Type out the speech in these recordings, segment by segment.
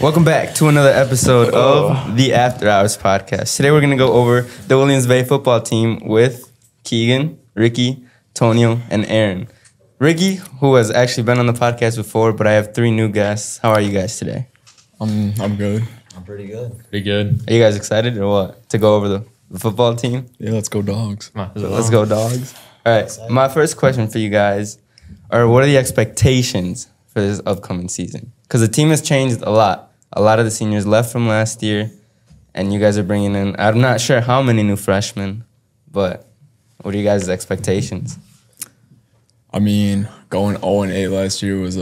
Welcome back to another episode of the After Hours podcast. Today we're going to go over the Williams Bay football team with Keegan, Ricky, Tonio, and Aaron. Ricky, who has actually been on the podcast before, but I have 3 new guests. How are you guys today? I'm good. I'm pretty good. Pretty good. Are you guys excited or what? To go over the football team? Yeah, let's go Dogs. Let's go, Dogs. All right, my first question for you guys are, what are the expectations for this upcoming season? Because the team has changed a lot. A lot of the seniors left from last year, and you guys are bringing in, I'm not sure how many new freshmen, but what are you guys' expectations? I mean, going 0-8 last year was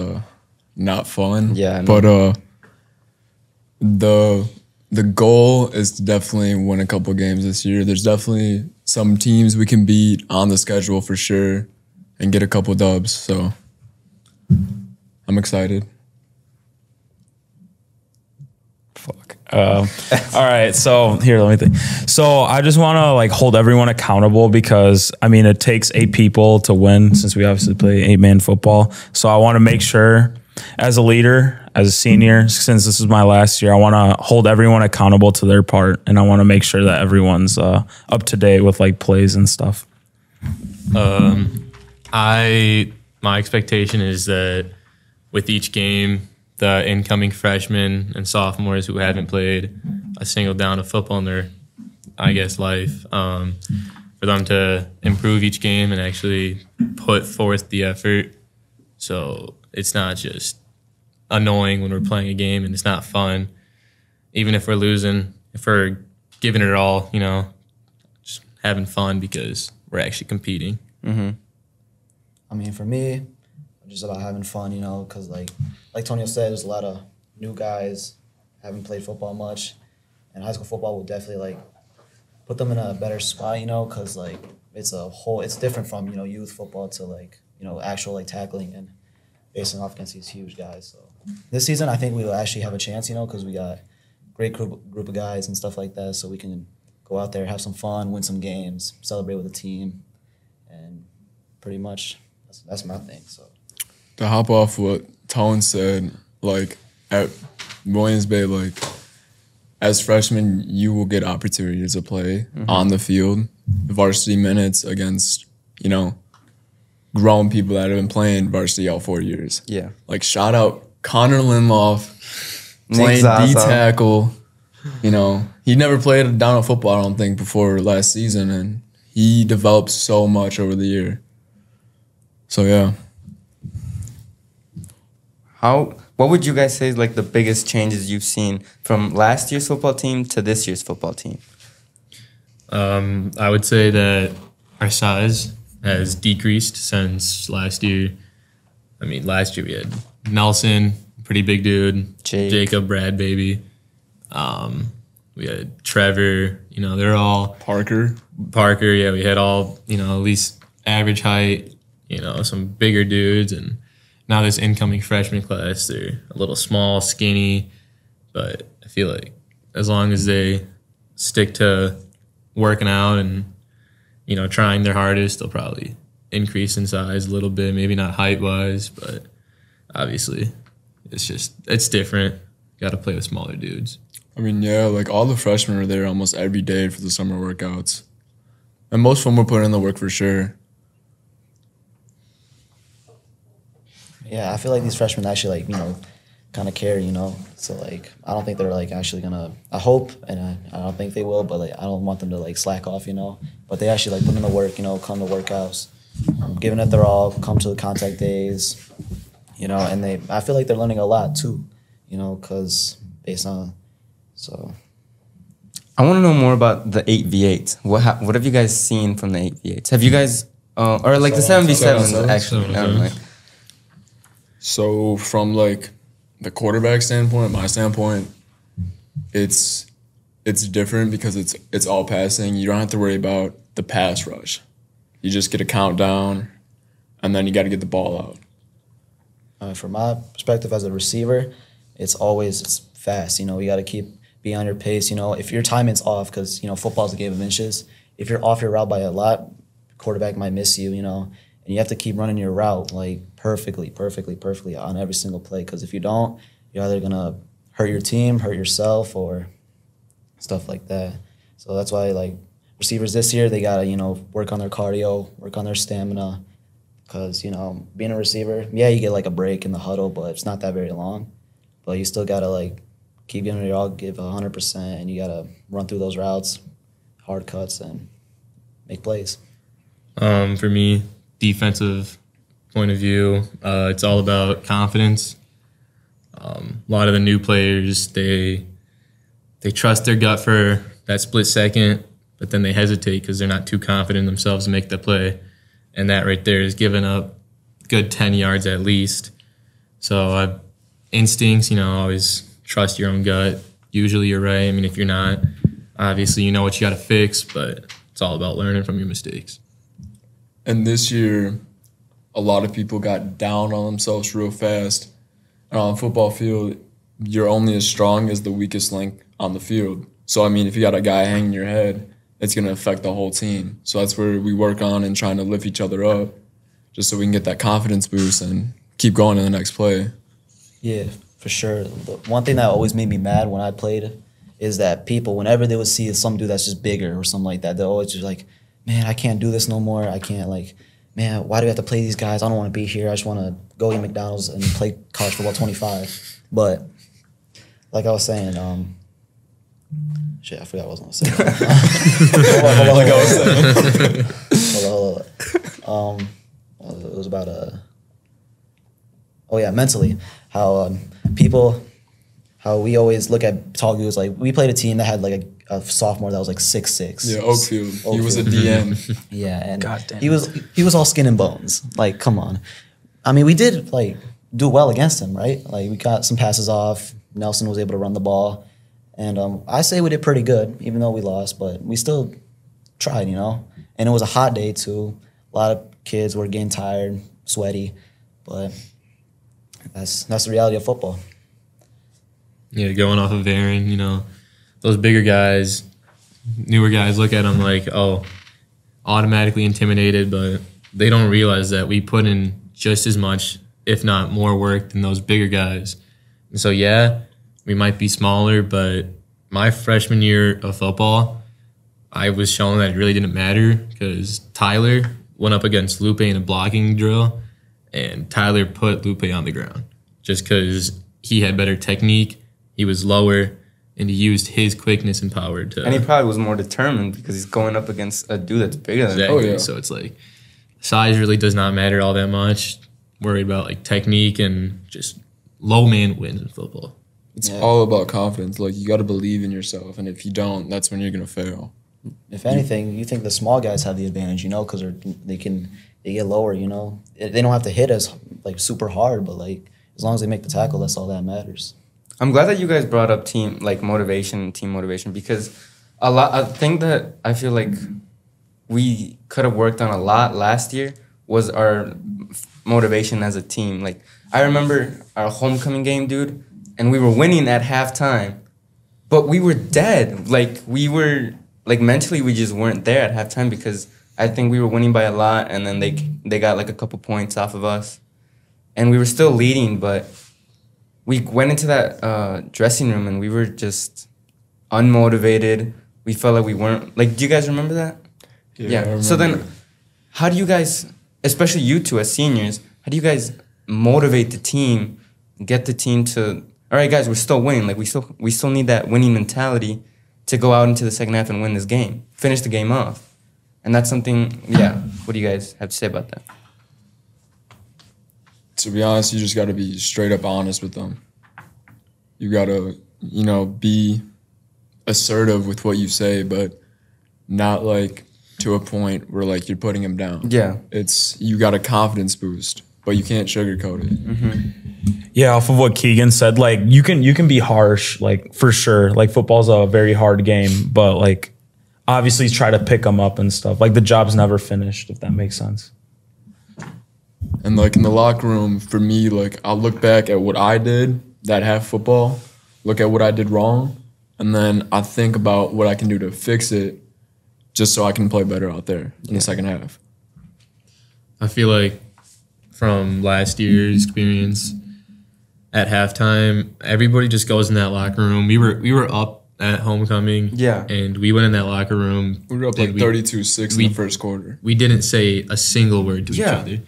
not fun. Yeah, I know. But the goal is to definitely win a couple games this year. There's definitely some teams we can beat on the schedule for sure and get a couple dubs. So I'm excited. All right, so here, let me think. So I just want to hold everyone accountable because I mean it takes 8 people to win since we obviously play 8-man football. So I want to make sure, as a leader, as a senior, since this is my last year, I want to hold everyone accountable to their part, and I want to make sure that everyone's up to date with plays and stuff. My expectation is that with each game, the incoming freshmen and sophomores who haven't played a single down of football in their, life, for them to improve each game and actually put forth the effort. So it's not just annoying when we're playing a game and it's not fun. Even if we're losing, if we're giving it all, just having fun because we're actually competing. Mm-hmm. I mean, for me, just about having fun, because like Tonio said, there's a lot of new guys, haven't played football much, and high school football will definitely put them in a better spot, because it's different from youth football to actual tackling and facing off against these huge guys. So this season, I think we will actually have a chance, because we got great group of guys and stuff like that, so we can go out there, have some fun, win some games, celebrate with the team, and pretty much that's my thing. So. To hop off what Tone said, at Williams Bay, as freshmen, you will get opportunities to play on the field, varsity minutes against, grown people that have been playing varsity all 4 years. Yeah. Shout out Connor Lindloff, playing D-tackle. He never played down a football, I don't think, before last season, and he developed so much over the year. So, yeah. What would you guys say is the biggest changes you've seen from last year's football team to this year's football team? I would say that our size has decreased since last year. I mean, last year we had Nelson, pretty big dude, Jacob, Brad, baby. We had Trevor, they're all... Parker, yeah, we had all, at least average height, some bigger dudes, and now this incoming freshman class, they're a little small, skinny, but I feel like as long as they stick to working out and, trying their hardest, they'll probably increase in size a little bit, maybe not height-wise, but obviously it's different. Got to play with smaller dudes. I mean, yeah, all the freshmen are there almost every day for the summer workouts. And most of them will put in the work for sure. Yeah, I feel like these freshmen actually kind of care, So I don't think they're actually gonna. I hope, and I don't think they will, but I don't want them to slack off, But they actually put in the work, come to workouts, giving it their all, come to the contact days, and I feel like they're learning a lot too, because based on, so. I want to know more about the 8v8s. What have you guys seen from the 8v8s? Have you guys, or the 7v7s actually? Never mind. So from the quarterback standpoint, my standpoint, it's different because it's all passing. You don't have to worry about the pass rush. You just get a countdown, and then you got to get the ball out. From my perspective as a receiver, it's fast. You got to be on your pace. If your timing's off, because football's a game of inches. If you're off your route by a lot, quarterback might miss you. And you have to keep running your route perfectly on every single play. Because if you don't, you're either gonna hurt your team, hurt yourself, or stuff like that. So that's why like receivers this year, they gotta work on their cardio, work on their stamina, because being a receiver, yeah, you get like a break in the huddle, but it's not that very long. But you still gotta like keep giving it your all, give 100%, and you gotta run through those routes, hard cuts, and make plays. For me, defensive point of view, it's all about confidence. A lot of the new players, they trust their gut for that split second, but then they hesitate because they're not too confident in themselves to make the play. And that right there is giving up good 10 yards at least. So instincts, always trust your own gut. Usually you're right. I mean, if you're not, obviously you know what you got to fix, but it's all about learning from your mistakes. And this year, a lot of people got down on themselves real fast. And on a football field, you're only as strong as the weakest link on the field. So, I mean, if you got a guy hanging your head, it's going to affect the whole team. So that's where we work on and trying to lift each other up just so we can get that confidence boost and keep going to the next play. Yeah, for sure. The one thing that always made me mad when I played is that people, whenever they would see some dude that's just bigger or something like that, they're always just like, man, I can't do this no more. I can't, like, man, why do we have to play these guys? I don't want to be here. I just want to go eat McDonald's and play college football 25. But like I was saying, shit, I forgot what I was going to say. Hold on. It was about mentally, how how we always look at tall dudes. Like, we played a team that had like a sophomore that was like 6'6". Yeah, Oakfield. He was a DM. Yeah, and he was all skin and bones. Like, come on. I mean, we did like do well against him, right? Like, we got some passes off. Nelson was able to run the ball, and I say we did pretty good, even though we lost. But we still tried, And it was a hot day too. A lot of kids were getting tired, sweaty, but that's the reality of football. Yeah, going off of Aaron, those bigger guys, newer guys look at them like, oh, automatically intimidated, but they don't realize that we put in just as much, if not more work than those bigger guys. And so, yeah, we might be smaller, but my freshman year of football, I was shown that it really didn't matter because Tyler went up against Lupe in a blocking drill, and Tyler put Lupe on the ground just because he had better technique. He was lower, and he used his quickness and power to. And he probably was more determined because he's going up against a dude that's bigger than him. Exactly. Oh, yeah. So it's like size really does not matter all that much. Worried about like technique and just low man wins in football. It's all about confidence. Like, you got to believe in yourself, and if you don't, that's when you're gonna fail. If anything, you think the small guys have the advantage, because they get lower. They don't have to hit us like super hard, but like as long as they make the tackle, that's all that matters. I'm glad that you guys brought up team motivation because a thing that I feel like we could have worked on a lot last year was our motivation as a team. Like, I remember our homecoming game, dude, and we were winning at halftime, but we were dead. Like, we were like mentally we just weren't there at halftime because I think we were winning by a lot, and then they got like a couple points off of us, and we were still leading, but we went into that dressing room and we were just unmotivated. We felt like we weren't, like, do you guys remember that? Yeah. So then how do you guys, especially you two as seniors, how do you guys motivate the team, get the team to, all right, guys, we're still winning. Like, we still need that winning mentality to go out into the second half and win this game, finish the game off. And that's something, what do you guys have to say about that? To be honest, you just got to be straight up honest with them. You got to, be assertive with what you say, but not like to a point where like you're putting them down. Yeah. You got a confidence boost, but you can't sugarcoat it. Mm-hmm. Yeah, off of what Keegan said, like you can be harsh, like for sure. Like, football's a very hard game, but like obviously try to pick them up and stuff. Like, the job's never finished, if that makes sense. And like in the locker room, for me, like I'll look back at what I did that half football, look at what I did wrong, and then I think about what I can do to fix it just so I can play better out there in the second half. I feel like from last year's experience, at halftime, everybody just goes in that locker room. We were up at homecoming. Yeah. And we went in that locker room. We were up like 32-6 in the first quarter. We didn't say a single word to each other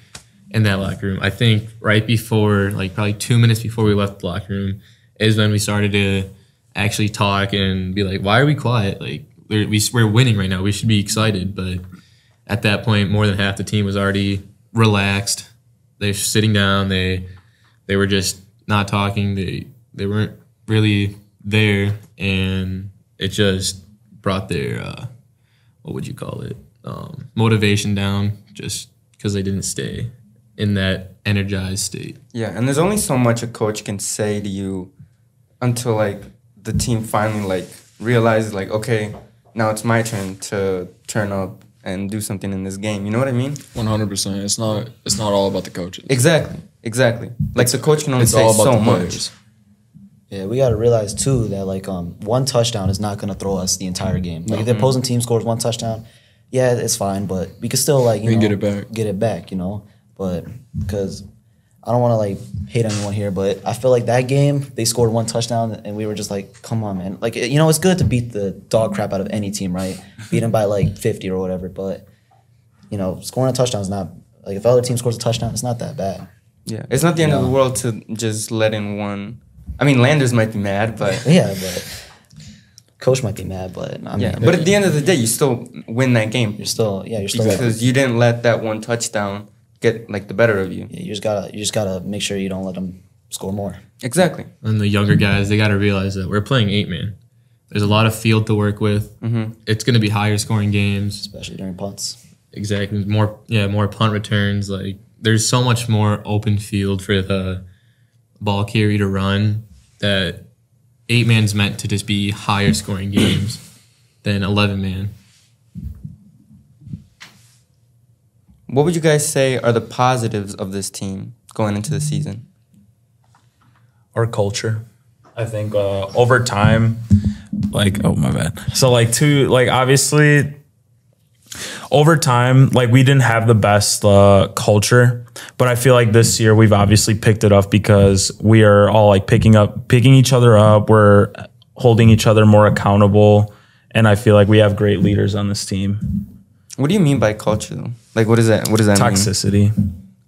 in that locker room. I think right before, like probably 2 minutes before we left the locker room, is when we started to actually talk and be like, why are we quiet? Like, we're winning right now. We should be excited. But at that point, more than half the team was already relaxed. They're sitting down. They were just not talking. They weren't really there. And it just brought their, what would you call it, motivation down just because they didn't stay in that energized state. Yeah, and there's only so much a coach can say to you until like the team finally like realizes like, okay, now it's my turn to turn up and do something in this game. You know what I mean? 100%. It's not all about the coaches. Exactly. Like the coach can only It's say all about so the much. players. Yeah, we got to realize too that like one touchdown is not going to throw us the entire game. Like if the opposing team scores one touchdown, yeah, it's fine, but we can still like We can get it back. you know. But because I don't want to like hate anyone here, but I feel like that game they scored one touchdown and we were just like, come on, man. Like you know, it's good to beat the dog crap out of any team, right? Beat them by like 50 or whatever, but you know, scoring a touchdown is not like if the other team scores a touchdown, it's not that bad. Yeah, it's not the end of the world to just let in one. I mean, Landers might be mad, but Yeah, but coach might be mad, but I mean, yeah. But at the end of the day, you still win that game you're still because you didn't let that one touchdown get like the better of you. Yeah, you just gotta make sure you don't let them score more. Exactly. And the younger guys, they got to realize that we're playing 8-man. There's a lot of field to work with. Mm-hmm. It's going to be higher scoring games. Especially during punts. Exactly. More punt returns. Like there's so much more open field for the ball carrier to run that 8-man's meant to just be higher scoring games than 11-man. What would you guys say are the positives of this team going into the season? Our culture. I think over time, like, oh my bad. So like obviously over time, like we didn't have the best culture, but I feel like this year we've obviously picked it up because we are all like picking each other up. We're holding each other more accountable, and I feel like we have great leaders on this team. What do you mean by culture though? Like what does that mean? Toxicity.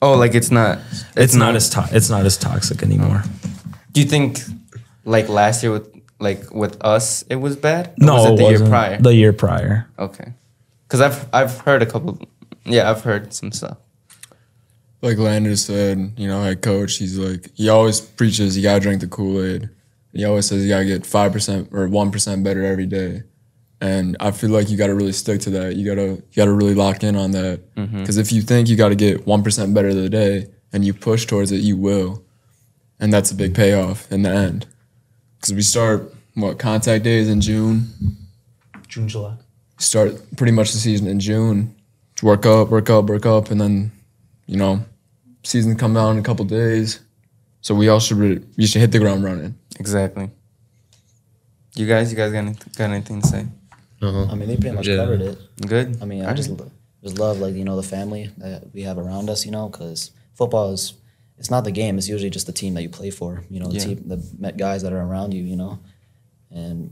Oh, like it's not as toxic anymore. Do you think like last year with us it was bad? Or No, was it the year wasn't. prior? The year prior. Okay. Cuz I've heard a couple I've heard some stuff. Like Landers said, you know, head coach, he's like, he always preaches you gotta drink the Kool-Aid. He always says you gotta get 5% or 1% better every day. And I feel like you gotta really stick to that. You gotta really lock in on that. Because if you think you gotta get 1% better the day and you push towards it, you will. And that's a big payoff in the end. Because we start, contact days in June? June, July. Start pretty much the season in June. Work up, and then, you know, season come out in a couple days. So we should hit the ground running. Exactly. You guys got anything to say? Uh-huh. I mean, they pretty much covered it. Good. I mean, I just love like, you know, the family that we have around us, you know, because football it's not the game. It's usually just the team that you play for, you know, the guys that are around you, you know, and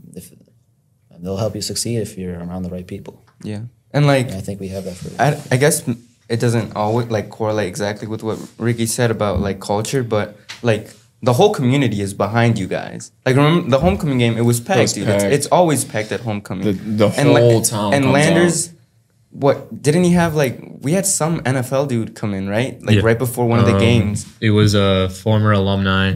they'll help you succeed if you're around the right people. Yeah. And like And I think we have that for I guess it doesn't always like correlate exactly with what Ricky said about like culture, but like the whole community is behind you guys. Like remember the homecoming game, it was packed, dude. packed. It's always packed at homecoming. The whole town And comes Landers, what didn't he have like we had some NFL dude come in, right? Like Yeah. right before one of the games. It was a former alumni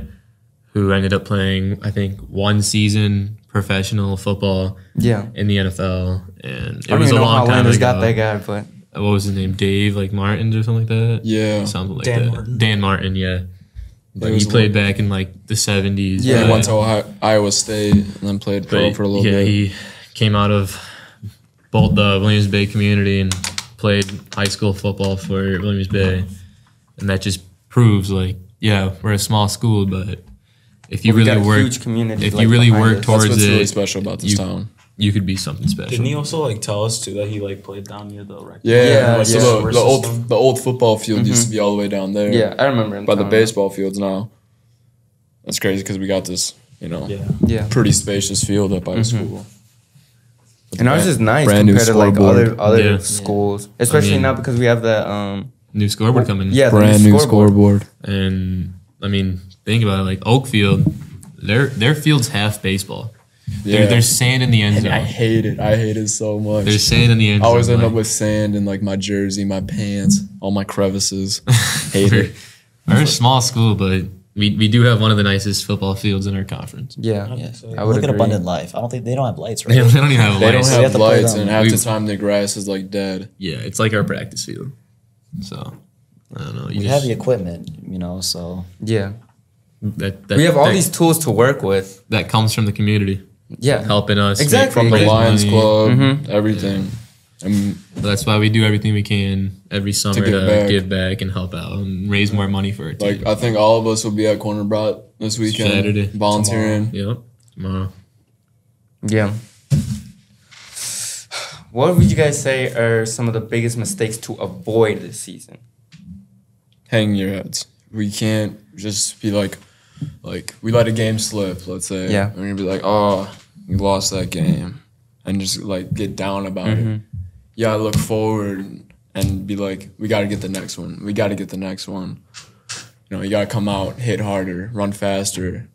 who ended up playing, I think, one season professional football Yeah. in the NFL. And it I don't was even a know how long time Landers ago. got that guy, but What was his name? Dave, like Martins or something like that? Yeah. Something like Dan that. Martin. Dan Martin, yeah. But It he was played back in like the 70s. Yeah. He went to Iowa State and then played pro But for a little yeah, bit. he came out of both the Williams Bay community and played high school football for Williams Bay. And that just proves like, yeah, we're a small school, but if you we really got a work, huge community, if like, you really behind work us. towards That's what's it, really special about this town. you could be something special. Didn't he also like tell us too that he like played down near the rec? Yeah, Yeah, so yeah. the old football field used to be all the way down there. Yeah, I remember him by the telling me. baseball fields now. That's crazy because we got this, Yeah. pretty spacious field up by the school. And ours is nice brand new compared to like scoreboard. other Yeah. schools, especially now because we have the New scoreboard coming. yeah, the Brand new scoreboard. And I mean, think about it. Like Oakfield, their field's half baseball. Yeah. There's sand in the end And zone. I hate it. I hate it so much. There's sand in the end I zone. always end up like- with sand in like my jersey, my pants, all my crevices. Hate it. We're a small school, but we do have one of the nicest football fields in our conference. Yeah, Yeah, so I would look at agree. Abundant Life. I don't think they don't have lights, They right? don't even have They don't lights. we have have to play lights, them. and half We- the time the grass is like dead. Yeah, it's like our practice field. So I don't know. We have the equipment, so Yeah, that we have all that- these tools to work with. that comes from the community Yeah, helping us Exactly. make- From the raise Lions money. Club, Mhm. everything. And That's why we do everything we can every summer to give give back. back and help out and raise more money for our team. like I think all of us will be at Corner Brat this weekend, Saturday. volunteering. Yep. Tomorrow. yeah. What would you guys say are some of the biggest mistakes to avoid this season? Hang your heads. We can't just be like we let a game slip. Let's say, Yeah. we're gonna be like, oh, we lost that game, and just like get down about it. You gotta look forward and be like, we gotta get the next one. We gotta get the next one. You gotta come out, hit harder, run faster,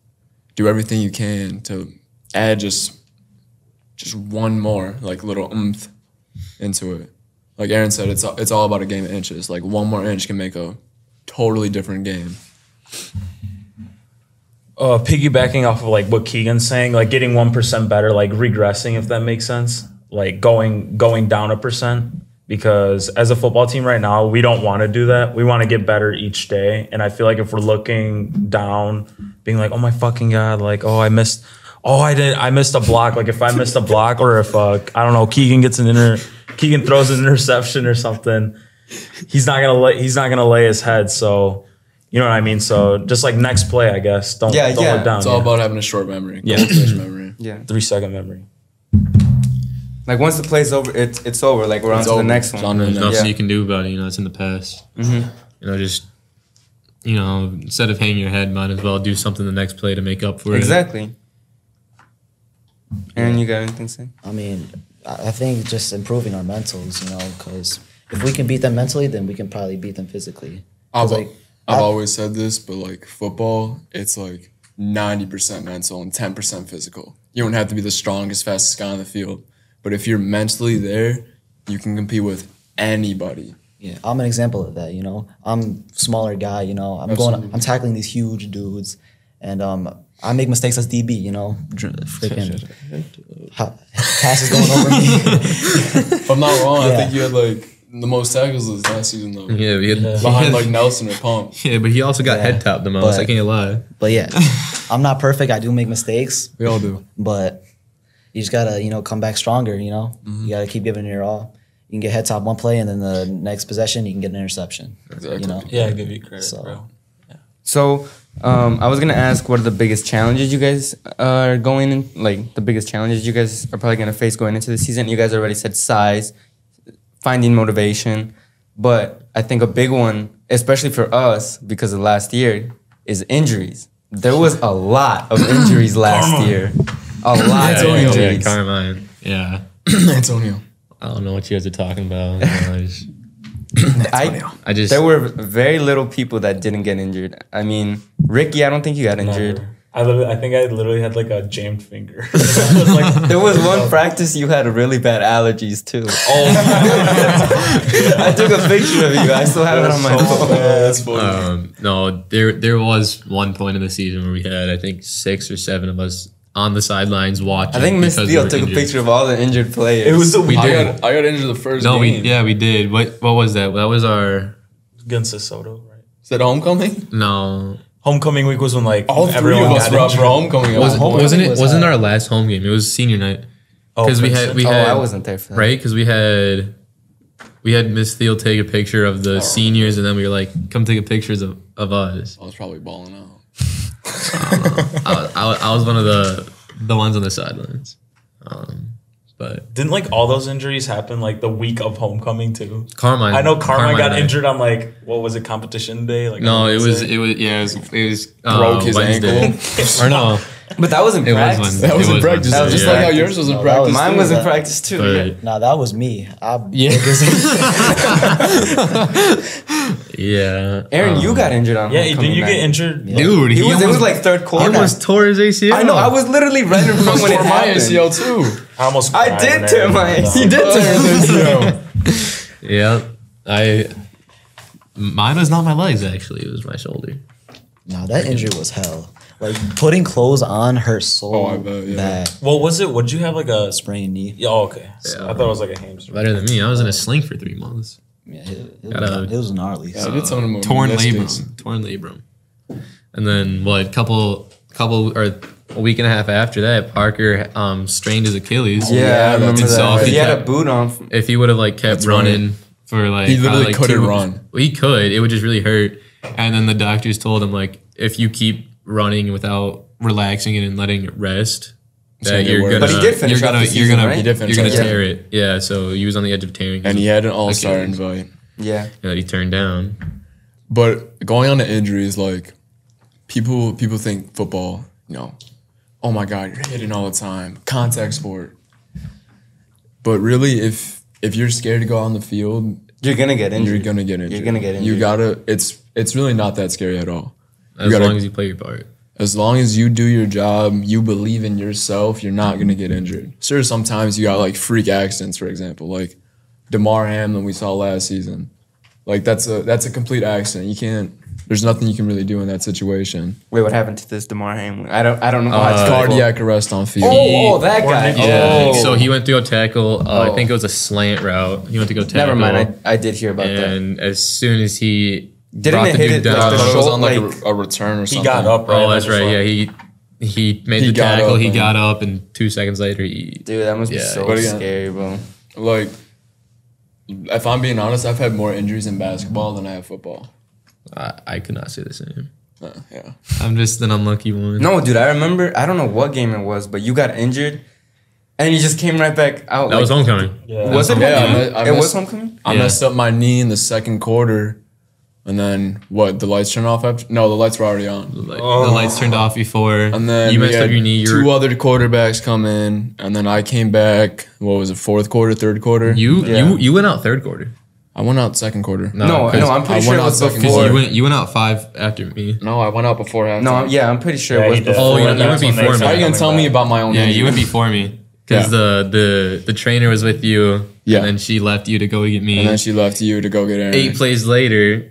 do everything you can to add just one more like little oomph into it. Like Aaron said, it's all about a game of inches. Like one more inch can make a totally different game. Piggybacking off of like what Keegan's saying, like getting 1% better, like regressing, if that makes sense, like going down 1%. Because as a football team right now, we don't want to do that. We want to get better each day. And I feel like if we're looking down, being like, oh my fucking God, like, I missed a block. Like if I missed a block, or if I don't know, Keegan throws an interception or something, he's not gonna lay his head. So you know what I mean? So just like next play, I guess. Don't look down. It's all about having a short memory. Yeah. Goldfish memory. Yeah, 3-second memory. like once the play's over, it's over. Like we're on It's to the over. next It's one. on to the There's next. nothing Yeah. you can do about it. It's in the past. Just instead of hanging your head, might as well do something the next play to make up for it. Exactly. Aaron, you got anything to say? I mean, I think just improving our mentals, because if we can beat them mentally, then we can probably beat them physically. 'Cause, I've always said this, but like football, it's like 90% mental and 10% physical. You don't have to be the strongest, fastest guy on the field, but if you're mentally there, you can compete with anybody. yeah, I'm an example of that. I'm a smaller guy. I'm Absolutely. I'm tackling these huge dudes, and I make mistakes as DB. Freaking passes going over me. If I'm not wrong, I Yeah. think you had like the most tackles this last season though. Yeah, we had, Behind like Nelson or Pump. yeah, but he also got Yeah, head tapped the most. but- I can't lie. But yeah, I'm not perfect. I do make mistakes, We all do. but you just gotta come back stronger. You Mm-hmm. gotta keep giving it your all. You can get head top one play, and then the next possession you can get an interception. Exactly. Yeah, I give you credit, So- bro. So, I was gonna ask, what are the biggest challenges you guys are going in? Like the biggest challenges you guys are probably gonna face going into the season. You guys already said size, finding motivation, but I think a big one, especially for us, because of last year, is injuries. There was a lot of injuries last year. A lot of injuries. Carmine. Yeah. Antonio. I don't know what you guys are talking about. I just There were very little people that didn't get injured. I mean, Ricky, I don't think you got injured. I think I literally had like a jammed finger. There was one practice you had really bad allergies too. Oh, I took a picture of you. I still have it on my phone. That's funny. no, there was one point in the season where we had I think 6 or 7 of us on the sidelines watching. I think Miss because we Steele were took a injured. picture of all the injured players. it was We did. I got injured the first No, game. we did. What was that? That was our against Soto, right? Is that homecoming? no. Homecoming week was when like All three everyone of us got were up for injured. homecoming. Wasn't was, it our last home game? It was senior night. Oh, Because we Princeton? had I wasn't there for that. right because we had Miss Steele take a picture of the seniors and then we were like, come take a pictures of us. I was probably balling out. I was one of the ones on the sidelines. But Didn't like all those injuries happen like the week of homecoming too? Carmine, I know Carmine got died. injured on like what was it, competition day? Like No, on it was Wednesday? Broke his Wednesday. ankle. Or no, But that was in it was practice. Wednesday. That was It in practice. That was Just in like how practice. yours was in No, that was- practice. Mine too. was in practice too. Yeah. But Nah, that was me. Yeah. Yeah. yeah, Aaron, you got injured on Yeah, homecoming did you night. get injured? dude. It was almost, like third he quarter. almost tore his ACL. I know. I was literally right in front when it Tore my happened. ACL too. I almost I cried did when tear Aaron my did that. ACL. He did tear his ACL. Yeah, mine was not my legs actually. It was my shoulder. Nah, that injury was hell. Like putting clothes on hurt so Oh, I bet, yeah. bad. What was it? Would you have like a Sprained knee. Yeah, oh, okay. Yeah. I thought it was like a hamstring. Better than me. I was in a sling for 3 months. Yeah, Gotta- it was gnarly. I did some of them Torn meniscus. labrum. And then couple or a week and a half after that, Parker Oh, strained his Achilles. Yeah, I remember that's that. all. He had a kept- boot on. If he would have kept That's running for He literally like couldn't run. Well, he could. It would just really hurt. And then the doctors told him if you keep running without relaxing it and letting it rest, It's that gonna get you're worse. gonna But he did finish you're off gonna the you're season, gonna right? He did finish you're gonna off the tear it. Yeah. So he was on the edge of tearing. And he had an all-star Achilles. invite. Yeah. that he turned down. But going on to injuries, people think football, oh my God, you're hitting all the time, contact sport. But really, if you're scared to go on the field, You're gonna get injured. you're gonna get injured. You're gonna get You injured. gotta. It's really not that scary at all. As gotta- long as you play your part. As long as you do your job, you believe in yourself, you're not gonna get injured. Sure, sometimes you got freak accidents, for example, like DeMar Hamlin we saw last season. That's a complete accident. You can't. There's nothing you can really do in that situation. Wait, what happened to this DeMar Hamlin? I don't know. How it's Cardiac arrest on field. Oh, that guy. Yeah. Oh. So he went to go tackle. I Oh. think it was a slant route. He went to go tackle. Never mind. I did hear about that. And as soon as he Didn't brought it the hit dude it, like, down, the I thought it was on Like, a return or He something. got up right. oh, that's and right. just Yeah, he made He the got tackle. up He and- got up, and 2 seconds later, he. Dude, that must be Yeah. so But again- scary, bro. If I'm being honest, I've had more injuries in basketball than I have football. I could not say the same. Yeah. I'm just an unlucky one. No, dude, I remember. I don't know what game it was, but you got injured, and you just came right back out. that was homecoming. Yeah. Was it? Yeah, homecoming? I It was missed- homecoming. I Yeah. messed up my knee in the second quarter, and then the lights turned off after? No, the lights were already on. The lights turned off before. And then you we messed had up your knee. two other quarterbacks come in, and then I came back. What was it? Fourth quarter, third quarter. Yeah. You went out third quarter. I went out second quarter. No, 'cause I'm I pretty sure went it out was second before. quarter. You went out 5 after me. No, I went out before halftime. No, yeah, I'm pretty sure Yeah, it was you did. before. Oh, you That's went when they before me. started How are you gonna coming tell me back. about my own? Yeah, injury? you went before me because the trainer was with you. Yeah. and then she left you to go get me. And then she left you to go get Aaron. 8 plays later,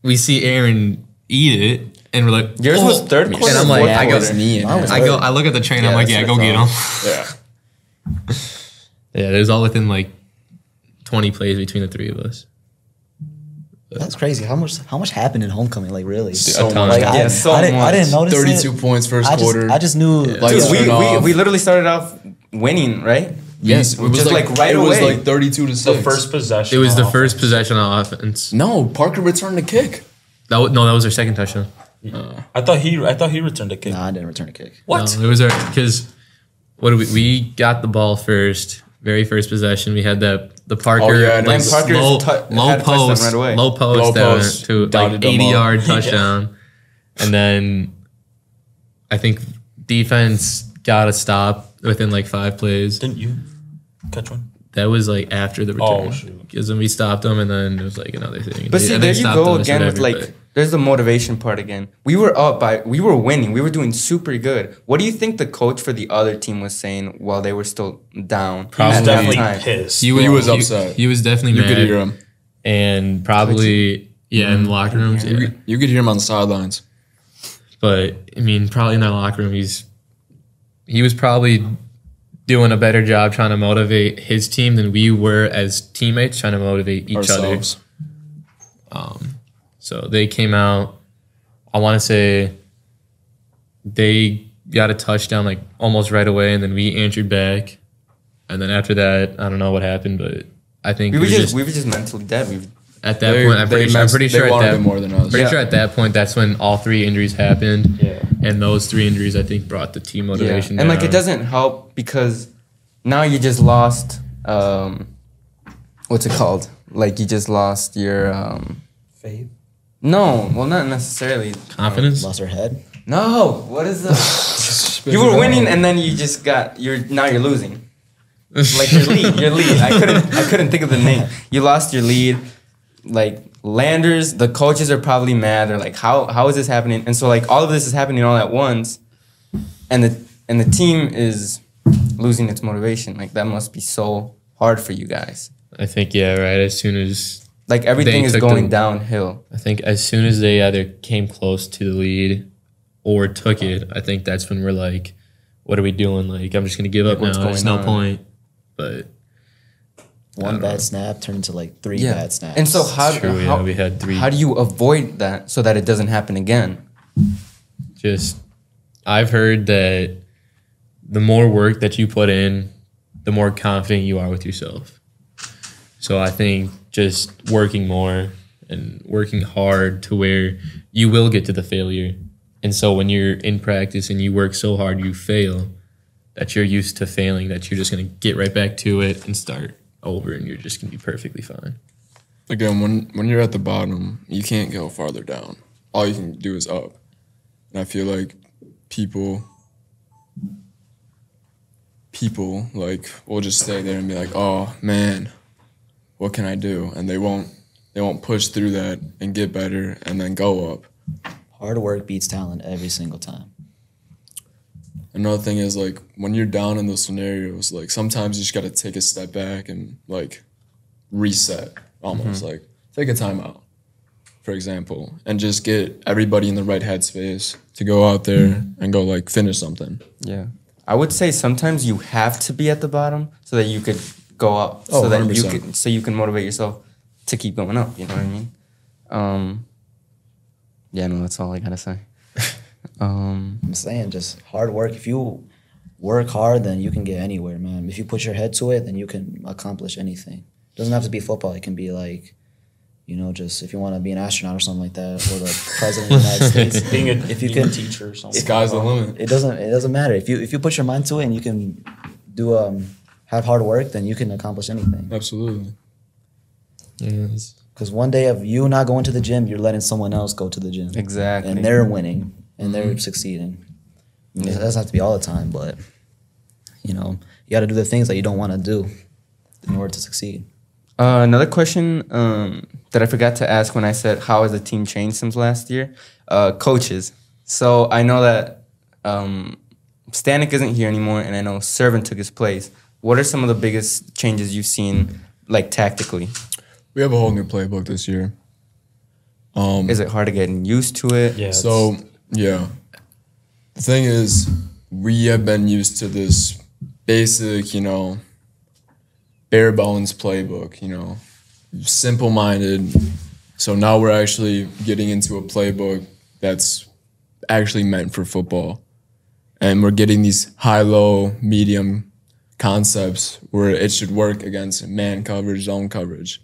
we see Aaron eat it, and we're like, Yours was third quarter. And I'm or like, fourth I I go- got quarter? his knee in. Mine was it. I look at the trainer. Yeah, I'm like, that's yeah, what go I get him. thought. Yeah. Yeah, there's all within 20 plays between the three of us. That's crazy. How much happened in homecoming? Like really? So A ton. much. Like Yeah, so I didn't much. notice 32 it. points first quarter. I just knew. Lights Dude, turned off. we literally started off winning, right? Yes, it was just like right it was away. 32 to 6. The first possession. It was the on first offense. possession on offense. No, Parker returned the kick. That was their second touchdown. I thought he returned a kick. Nah, I didn't return a kick. What? No, it was our because what did we got the ball first, very first possession. We had the Parker Oh, yeah, and like then Parker's low, had a touchdown post right away. low post Low down post, to dotted them 80-yard up. touchdown, and then I think defense got a stop within 5 plays. Didn't you catch one? That was after the Oh, return. shoot. Because then we stopped them, and then it was another thing. But see, And there they you stopped go us, again with whatever, but- there's the motivation part again. We were winning. We were doing super good. What do you think the coach for the other team was saying while they were still down? He was Probably. at that definitely time? pissed. He was upset. He was definitely You mad. could hear him. And probably in the locker rooms. Yeah. You could hear him on the sidelines. But I mean, probably in that locker room, he was probably doing a better job trying to motivate his team than we were as teammates trying to motivate each Ourselves. other. So they came out. I want to say they got a touchdown almost right away, and then we answered back. And then after that, I don't know what happened, but I think We it were was just mentally dead. at that point. I'm pretty sure they at wanted that it more than us. Pretty Yeah. sure at that point, that's when all 3 injuries happened. Yeah. And those 3 injuries, I think, brought the team Yeah. motivation And down. it doesn't help because now you just lost. What's it called? Like you just lost your. Faith. No, well, not necessarily. Confidence. Lost her head. No, what is the? You were winning, and then you just got. Now you're losing. Like your lead. I couldn't think of the name. You lost your lead. Like Landers, the coaches are probably mad. They're like, how is this happening? And so like all of this is happening all at once, and the team is losing its motivation. Like that must be so hard for you guys. I think, yeah, right. As soon as Like everything They is took going the- downhill. I think as soon as they either came close to the lead or took it, I think that's when we're like, what are we doing? Like, I'm just gonna give up Like, what's now. There's going no on? point. But One bad snap turned into like three Yeah. bad snaps. And so how true, yeah, we had 3. how do you avoid that so that it doesn't happen again? Just I've heard that the more work that you put in, the more confident you are with yourself. So I think just working more and working hard to where you will get to the failure. And so when you're in practice and you work so hard you fail, that you're used to failing, that you're just going to get right back to it and start over, and you're just going to be perfectly fine. Again, when you're at the bottom, you can't go farther down. All you can do is up. And I feel like people like will just stay there and be like, "Oh man, what can I do?" And they won't push through that and get better and then go up. hard work beats talent every single time. Another thing is like when you're down in those scenarios, like sometimes you just got to take a step back and like reset almost, like take a timeout, for example, and just get everybody in the right headspace to go out there and go like finish something. Yeah. I would say sometimes you have to be at the bottom so that you could go up. Oh, so that 100%. you can motivate yourself to keep going up, you know what I mean? Yeah, no, that's all I gotta say. I'm saying just hard work. If you work hard, then you can get anywhere, man. If you put your head to it, then you can accomplish anything. It doesn't have to be football. It can be like, just if you want to be an astronaut or something like that, or the president of the United States. Being a If you being a can- teacher or something. Sky's the limit. It doesn't matter. If you put your mind to it and you can do have hard work, then you can accomplish anything. Absolutely. Yeah, Because one day of you not going to the gym, you're letting someone else go to the gym. Exactly. And they're winning and they're succeeding. I mean, it doesn't have to be all the time, but you got to do the things that you don't want to do in order to succeed. Another question that I forgot to ask when I said how has the team changed since last year? Coaches. So I know that Stanek isn't here anymore, and I know Servant took his place. What are some of the biggest changes you've seen, like tactically? We have a whole new playbook this year. Is it hard to get used to it? Yeah. So, yeah. The thing is, we have been used to this basic, bare bones playbook, simple minded. So now we're actually getting into a playbook that's actually meant for football. And we're getting these high, low, medium concepts where it should work against man coverage, zone coverage.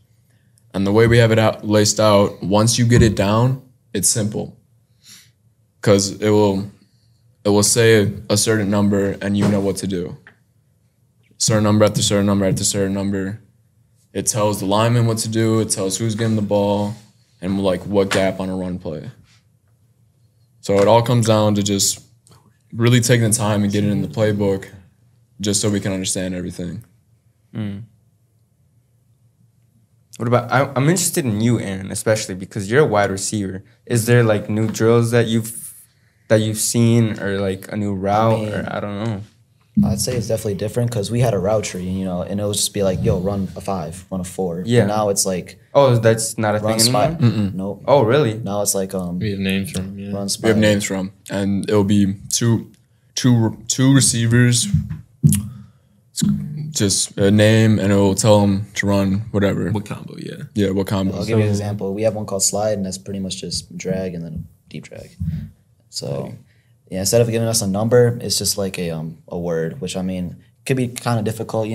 And the way we have it laced out, once you get it down, it's simple. Because it will say a certain number and you know what to do. Certain number after certain number after certain number. It tells the lineman what to do. It tells who's getting the ball and like what gap on a run play. So it all comes down to just really taking the time and getting in the playbook just so we can understand everything. What about? I'm interested in you, Aaron, especially because you're a wide receiver. Is there like new drills that you've seen, or like a new route, or I don't know? I'd say it's definitely different because we had a route tree, and it would just be like, yo, run a 5, run a 4. Yeah. But now it's like Oh, that's not a run thing spot. anymore. Nope. Oh, really? Now it's like we have names from, yeah. run spot. We have names from, and it'll be two receivers, just a name, and it will tell them to run whatever. What combo, yeah. Yeah, what combo. I'll give you an example. We have one called slide, and that's pretty much just drag and then deep drag. So, yeah, instead of giving us a number, it's just like a word, which I mean could be kind of difficult,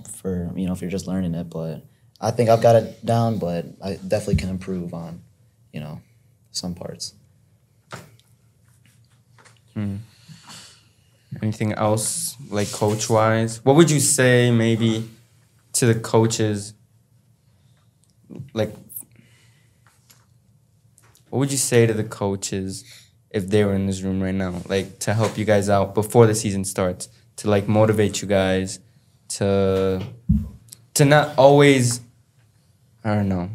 for if you're just learning it. But I think I've got it down, but I definitely can improve on, some parts. Anything else, like coach-wise? What would you say maybe to the coaches? Like, what would you say to the coaches if they were in this room right now? Like, to help you guys out before the season starts, to like motivate you guys, to not always, I don't know,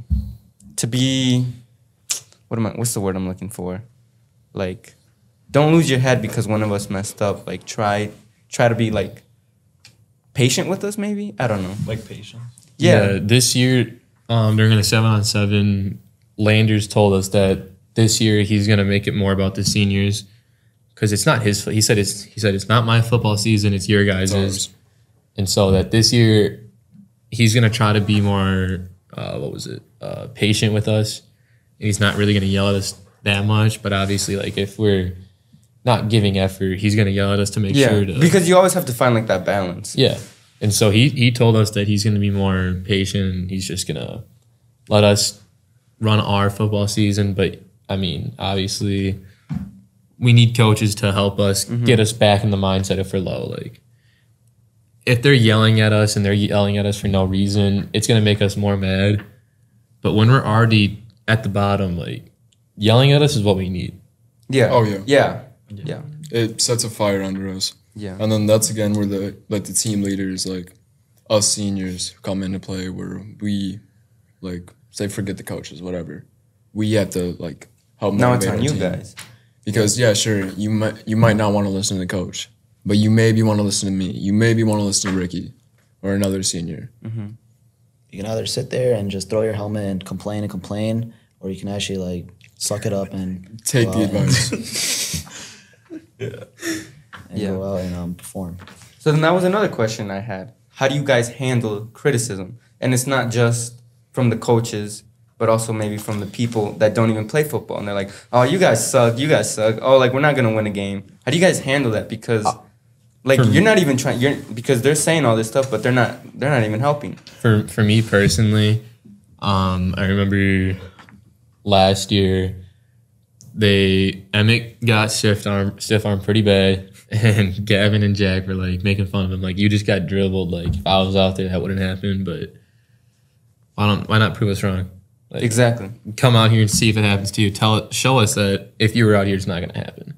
to be, what's the word I'm looking for? Like, don't lose your head because one of us messed up. Like, try to be like patient with us, maybe. I don't know. Like patience. Yeah. This year, during the 7-on-7, Landers told us that this year he's gonna make it more about the seniors because it's not his. He said it's not my football season. It's your guys's. And so that this year he's gonna try to be more patient with us. And he's not really gonna yell at us that much. But obviously, like if we're not giving effort, he's gonna yell at us to make sure to. Because you always have to find like that balance. Yeah. And so he told us that he's gonna be more patient. He's just gonna let us run our football season. But I mean, obviously, we need coaches to help us get us back in the mindset if we're low. Like, if they're yelling at us and they're yelling at us for no reason, it's gonna make us more mad. But when we're already at the bottom, like yelling at us is what we need. Yeah. Oh, yeah. Yeah. Yeah. It sets a fire under us. Yeah. And then that's again where the team leaders, like us seniors, come into play where we like say forget the coaches, whatever. We have to like help Now motivate it's on our you team. guys. Because yeah, sure, you might not want to listen to the coach, but you maybe want to listen to me. You maybe want to listen to Ricky or another senior. You can either sit there and just throw your helmet and complain, or you can actually like suck it up and Take go the out and- advice. and Yeah. go out and perform. So then that was another question I had. How do you guys handle criticism? And it's not just from the coaches, but also maybe from the people that don't even play football. And they're like, oh, you guys suck. You guys suck. Oh, like, we're not going to win a game. How do you guys handle that? Because, like, you're not even trying. Because they're saying all this stuff, but they're not even helping. For me personally, I remember last year, Emmett got stiff arm pretty bad, and Gavin and Jack were like making fun of him, like you just got dribbled. Like if I was out there, that wouldn't happen. But why not prove us wrong? Like, Exactly. come out here and see if it happens to you. Show us that if you were out here, it's not going to happen.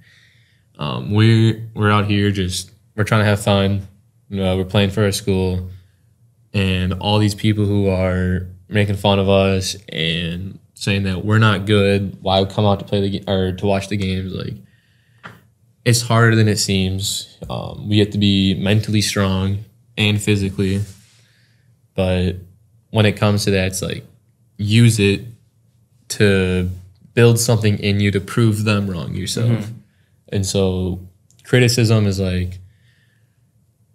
We're out here we're trying to have fun. We're playing for our school, and all these people who are making fun of us and saying that we're not good. Why come out to play the game or to watch the games? Like, it's harder than it seems. We have to be mentally strong and physically, but when it comes to that, it's like use it to build something in you to prove them wrong yourself. And so criticism is like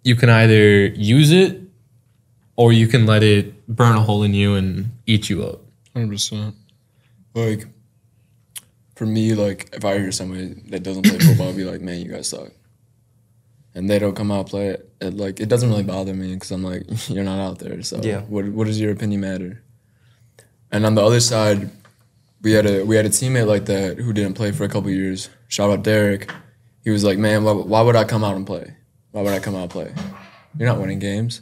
you can either use it or you can let it burn a hole in you and eat you up. 100%. Like, for me, like, if I hear somebody that doesn't play football, I'll be like, man, you guys suck. And they don't come out and play it. Like, it doesn't really bother me because I'm like, you're not out there. So Yeah. what does your opinion matter? And on the other side, we had a teammate like that who didn't play for a couple years. Shout out Derek. He was like, man, why would I come out and play? Why would I come out and play? You're not winning games.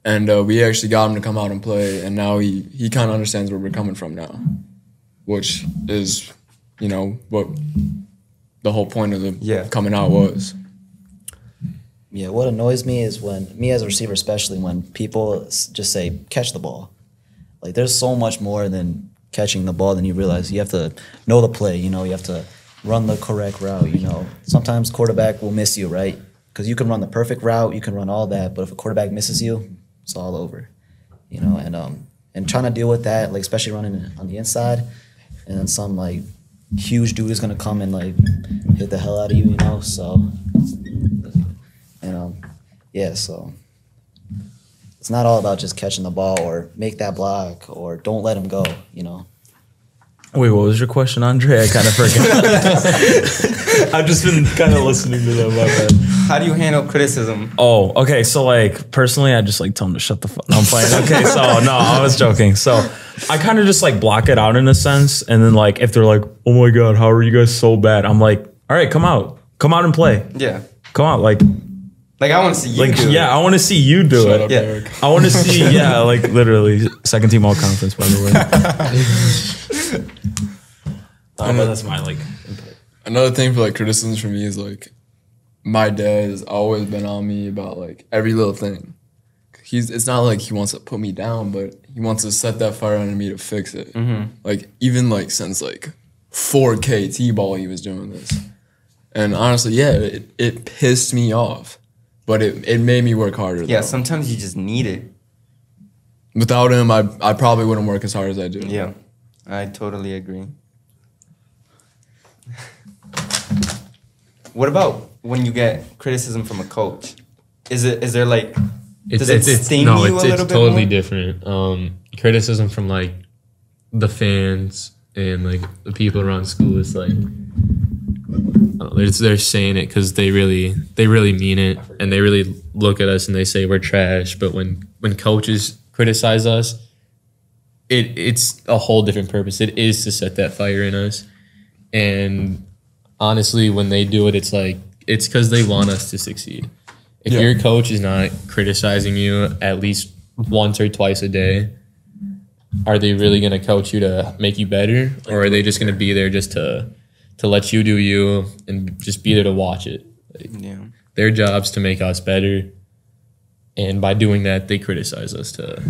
And we actually got him to come out and play, and now he kind of understands where we're coming from now, which is, what the whole point of the coming out was. Yeah, what annoys me is when, me as a receiver especially, when people just say, catch the ball. Like, there's so much more than catching the ball than you realize. You have to know the play, you have to run the correct route, Sometimes quarterback will miss you, right? Because you can run the perfect route, you can run all that, but if a quarterback misses you, it's all over, and trying to deal with that, like especially running on the inside, and then some like huge dude is gonna come and like hit the hell out of you, So, so it's not all about just catching the ball or make that block or don't let him go, Wait, what was your question, Andre? I kind of forgot. I've just been kind of listening to them. My bad. How do you handle criticism? Oh, okay. So, like, personally, I just, like, tell them to shut the fuck. No, I'm playing. Okay, so, no, I was joking. So, I kind of just, like, block it out in a sense. And then, like, if they're like, oh, my God, how are you guys so bad? I'm like, all right, come out. Come out and play. Yeah. Come on, like I want to see you do it. I want to see you do Shut it. up, Yeah. Eric. I want to see, like literally second team all conference, by the way. But that's my like. Another thing for like criticisms for me is like my dad has always been on me about like every little thing. It's not like he wants to put me down, but he wants to set that fire under me to fix it. Like even like since like 4K T-ball he was doing this. And honestly, yeah, it pissed me off. But it made me work harder. Yeah, though. sometimes you just need it. Without him, I probably wouldn't work as hard as I do. Yeah, I totally agree. What about when you get criticism from a coach? Is there like does it sting you a little it's bit totally more? different. Criticism from like the fans and like the people around school is like, I don't know, they're saying it because they really mean it, and they really look at us and they say we're trash. But when coaches criticize us, it's a whole different purpose. It is to set that fire in us, and honestly, when they do it, it's like it's because they want us to succeed. If Yeah. your coach is not criticizing you at least once or twice a day, are they really going to coach you to make you better, or are they just going to be there just to let you do you and just be there to watch it? Like, Yeah. their job's to make us better, and by doing that, they criticize us to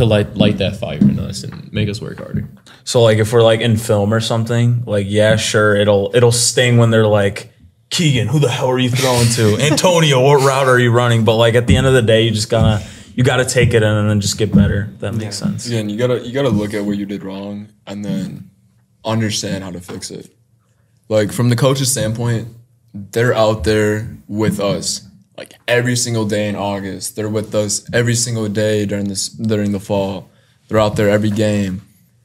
light that fire in us and make us work harder. So like if we're like in film or something, like yeah, sure, it'll sting when they're like, Keegan, who the hell are you throwing to? Antonio, what route are you running? But like at the end of the day, you gotta take it in and then just get better. That makes sense. Again, you gotta look at what you did wrong and then understand how to fix it. Like from the coach's standpoint, they're out there with us like every single day in August. They're with us every single day during the fall. They're out there every game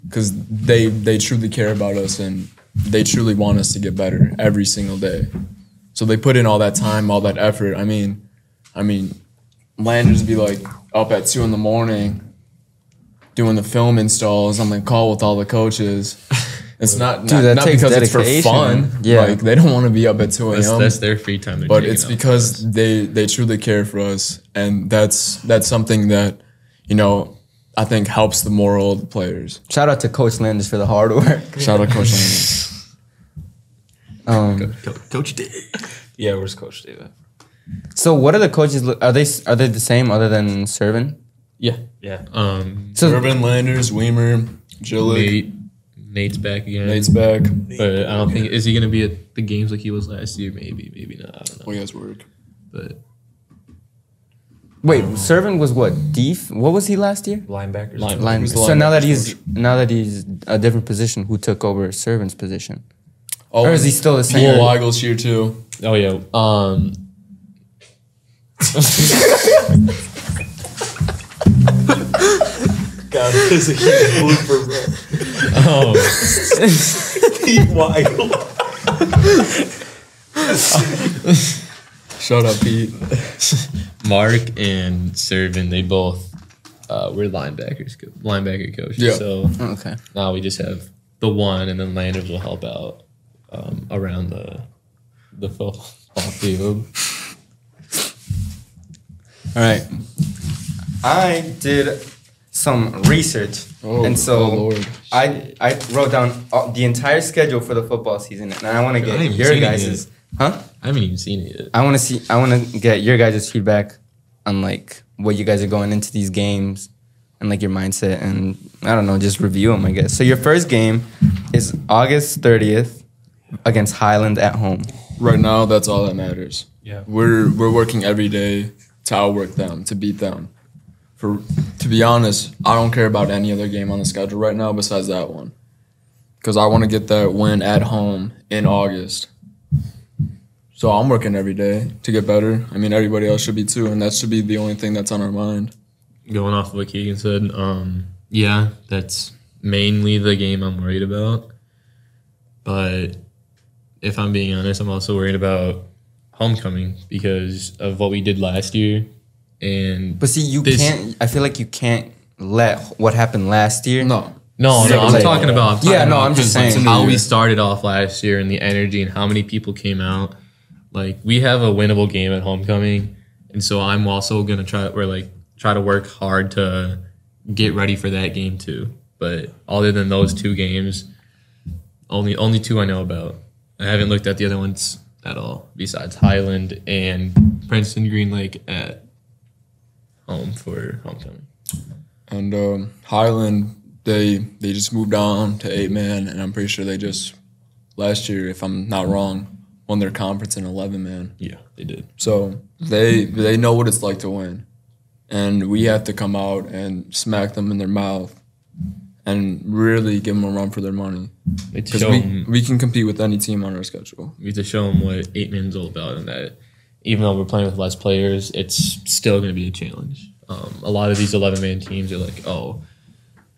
because they truly care about us and they truly want us to get better every single day. So they put in all that time, all that effort. I mean, Landers be like up at 2 a.m. doing the film installs on the call with all the coaches. It's not that not takes because it's for dedication. fun. Yeah. Like they don't want to be up at 2 a.m. That's their free time. But it's because they truly care for us, and that's something that I think helps the morale of the players. Shout out to Coach Landis for the hard work. Shout out Coach Landers. Coach Dave. Yeah, where's Coach David? So what are the coaches? Are they the same other than Servin? Yeah. Yeah. So Urban, Landers, Weimer, Gillick, Nate's back again. Nate's back. But I don't think is he gonna be at the games like he was last year? Maybe not. I don't know. Oh, he has work. But wait, Servin was what? Def? What was he last year? Linebackers. Line. was the So now that linebackers he's a different position, who took over Servin's position? Oh, Or is he still the same? Will Weigel's here too. oh yeah. God, this is a huge blooper, bro. Oh, Shut up, Pete. Mark and Servin, they both were linebacker coaches. Yeah. So Okay. now we just have the one, and then Landers will help out around the football field. All right. I did some research, Oh, and so oh Lord. I wrote down the entire schedule for the football season, and I want to I get haven't even your seen it guys'. Huh? I haven't even seen it yet. I want to get your guys' feedback on like what you guys are going into these games and like your mindset, and I don't know, just review them, I guess. So your first game is August 30th against Highland at home. Right now, that's all that matters. Yeah. We're working every day to outwork them, to beat them. To be honest, I don't care about any other game on the schedule right now besides that one, because I want to get that win at home in August. So I'm working every day to get better. I mean, everybody else should be too, and that should be the only thing that's on our mind. Going off of what Keegan said, yeah, that's mainly the game I'm worried about. But if I'm being honest, I'm also worried about homecoming because of what we did last year. And But see, this- I feel like you can't let what happened last year. No. No, So, I'm like- talking about. Yeah, no, about I'm just like, saying. how we started off last year and the energy and how many people came out. Like we have a winnable game at homecoming, and so I'm also gonna try to work hard to get ready for that game too. But other than those 2 games, only 2 I know about. I haven't looked at the other ones at all, besides Highland and Princeton Green Lake at home for homecoming. And Highland, they just moved on to 8-man, and I'm pretty sure they just last year, if I'm not wrong, won their conference in 11-man. Yeah, they did. So they know what it's like to win, and we have to come out and smack them in their mouth and really give them a run for their money. Because we can compete with any team on our schedule. We have to show them what 8-man's all about, and that even though we're playing with less players, it's still going to be a challenge. A lot of these 11-man teams are like, oh,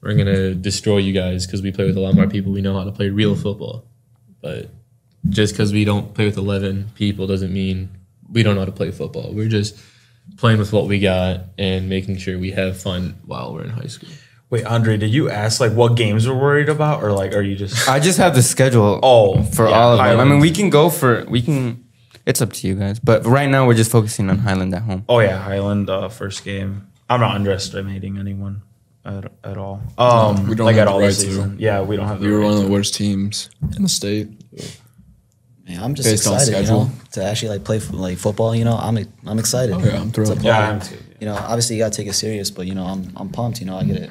we're going to destroy you guys because we play with a lot more people. We know how to play real football. But just because we don't play with 11 people doesn't mean we don't know how to play football. We're just playing with what we got and making sure we have fun while we're in high school. Wait, Andre, did you ask like what games we're worried about, or like are you just? I just have the schedule. For all of them. I mean, we can. It's up to you guys, but right now we're just focusing on Highland at home. Oh yeah, Highland first game. I'm not underestimating anyone at all. We don't like have at all the right this season. Yeah, we don't have. We were one of the worst teams in the state. Man, I'm just Based on excited, schedule. to actually like play football. I'm excited. Yeah, I'm thrilled. It's a party. Yeah, I'm too. Obviously you gotta take it serious, but I'm pumped. I get it.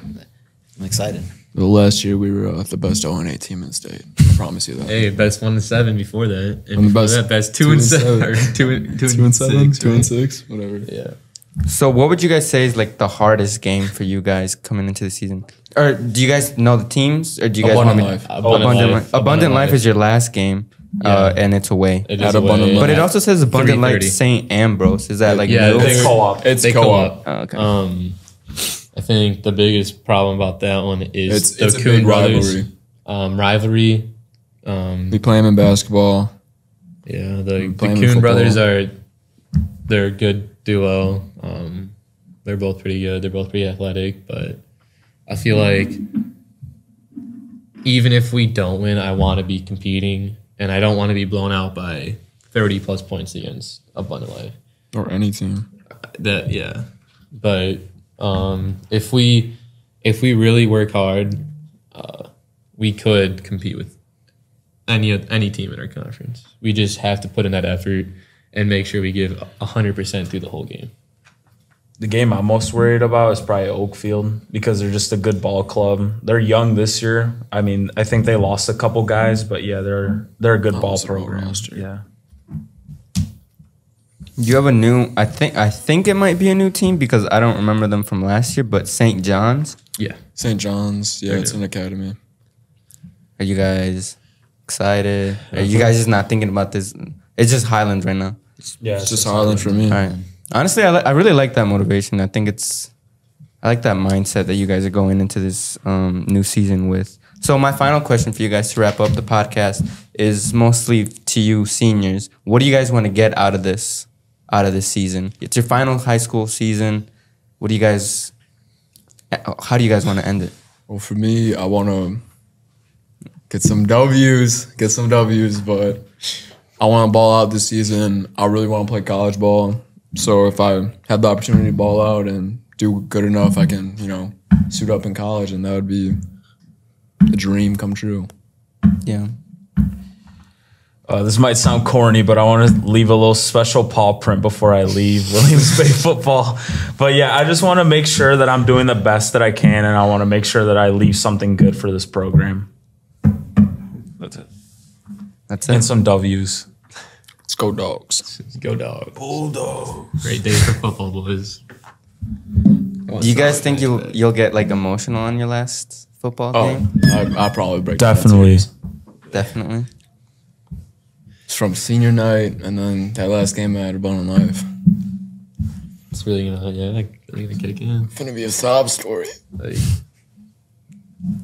I'm excited. The last year we were the best 0-8 team in the state. I promise you that. Hey, best 1-7 before that. And I'm the before best that, best 2-7. Or 2-7, 2-6, whatever. Yeah. So, what would you guys say is like the hardest game for you guys coming into the season? Or do you guys know the teams, or do you guys want me? Abundant Life is your last game, and it's away. It At is Abundant away. Life. But it also says Abundant Life 3:30. St. Ambrose. Is that like Yeah, new? It's co-op. It's They co-op. Oh, okay. I think the biggest problem about that one is It's the a Coon big brothers rivalry. rivalry. We play them in basketball. Yeah, the playing Coon football. brothers they're a good duo. They're both pretty good. They're both pretty athletic, but I feel like even if we don't win, I want to be competing, and I don't want to be blown out by 30 plus points against Abundant Life. Or any team. But if we really work hard, we could compete with any team in our conference. We just have to put in that effort and make sure we give 100% through the whole game. The game I'm most worried about is probably Oakfield because they're just a good ball club. They're young this year. I mean, I think they lost a couple guys, but yeah, they're a good ball Almost a road program. roster. Yeah. You have a new. I think it might be a new team because I don't remember them from last year. But St. John's. Yeah. St. John's, yeah, They're it's new. an academy. Are you guys excited? Are you guys just not thinking about this? It's just Highland right now. Yeah. It's just Highland for me. All right. Honestly, I really like that motivation. I think I like that mindset that you guys are going into this new season with. So my final question for you guys to wrap up the podcast is mostly to you seniors. What do you guys want to get out of this season? It's your final high school season. How do you guys want to end it? Well, for me, I want to get some W's, but I want to ball out this season. I really want to play college ball. So if I have the opportunity to ball out and do good enough, I can, suit up in college, and that would be a dream come true. Yeah. This might sound corny, but I want to leave a little special paw print before I leave Williams Bay football. But yeah, I just want to make sure that I'm doing the best that I can, and I want to make sure that I leave something good for this program. That's it. That's And it. some W's. Let's go Dogs. Go Dogs. Bulldogs. Great day for football, boys. Do you guys think you'll get like emotional on your last football game? I'll probably break down Definitely. tears. Definitely. It's from senior night and then that last game at Abundant Life. It's really gonna kick in. It's gonna be a sob story. Like,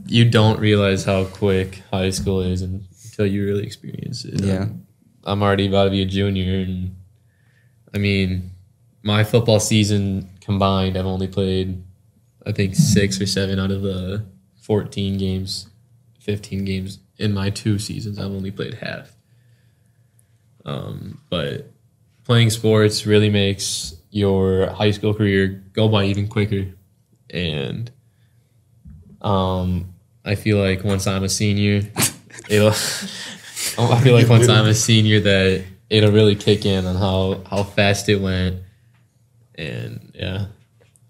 you don't realize how quick high school is until you really experience it. Yeah. I'm already about to be a junior, and I mean, my football season combined, I've only played, I think, 6 or 7 out of the 14 games, 15 games in my 2 seasons. I've only played half. But playing sports really makes your high school career go by even quicker. And I feel like once I'm a senior, that it'll really kick in on how fast it went. And yeah.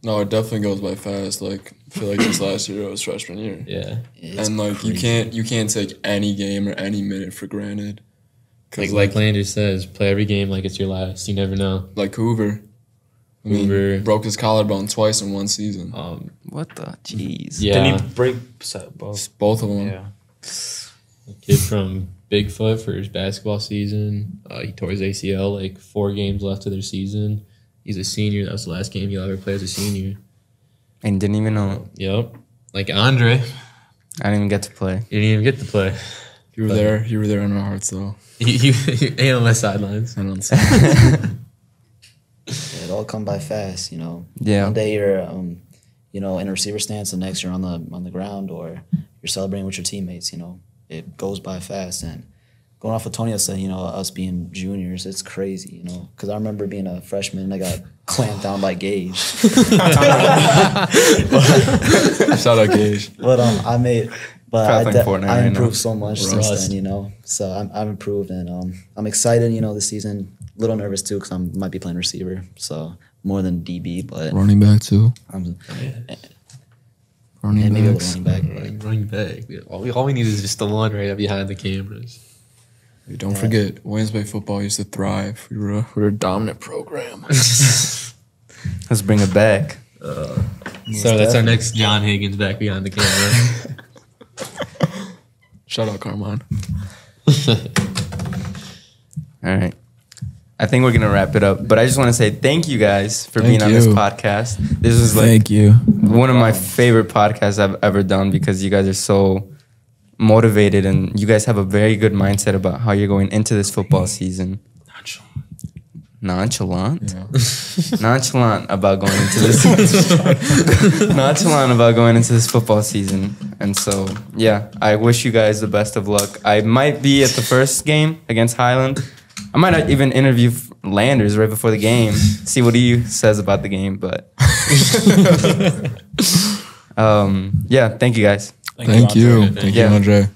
No, it definitely goes by fast. Like I feel like this last year was freshman year. Yeah. And like you can't take any game or any minute for granted. Like Landers says, play every game like it's your last. You never know. Like Hoover. I mean, Hoover. broke his collarbone twice in one season. What the? Jeez. Yeah. Didn't he break both? Both of them. Yeah. A kid from Bigfoot for his basketball season. He tore his ACL like 4 games left of their season. He's a senior. That was the last game he'll ever play as a senior. And didn't even know. Yep. Like Andre. I didn't even get to play. You didn't even get to play. You were there. You were there in our hearts, though. You ain't on my sidelines. And on Sunday. Yeah, it all come by fast, you know. Yeah. One day you're, you know, in a receiver stance, the next you're on the ground, or you're celebrating with your teammates. You know, it goes by fast. And going off what Tonio said, you know, us being juniors, it's crazy, you know, because I remember being a freshman and I got clamped down by Gage. Shout out Gage. But Probably playing Fortnite I right improved now. so much since Rust. then, you know. So I've improved, and I'm excited, you know, this season. A little nervous too because I might be playing receiver, so more than DB, but Running back, too. I'm Running and maybe a backs. little running back. Running back. All we need is just the one right behind the cameras. Hey, don't forget, Wednesday football used to thrive. We were a dominant program. Let's bring it back. So that's our next John Higgins back behind the camera. Shout out Carmine. All right. I think we're gonna wrap it up, but I just want to say thank you guys for being on this podcast. This was like you. one of my favorite podcasts I've ever done because you guys are so motivated and you guys have a very good mindset about how you're going into this football season. Nonchalant? Yeah. Nonchalant about going into this nonchalant about going into this football season. And so, yeah, I wish you guys the best of luck. I might be at the first game against Highland. I might not even interview Landers right before the game, see what he says about the game. But yeah, thank you guys. Thank you. Thank you, Yeah. Andre.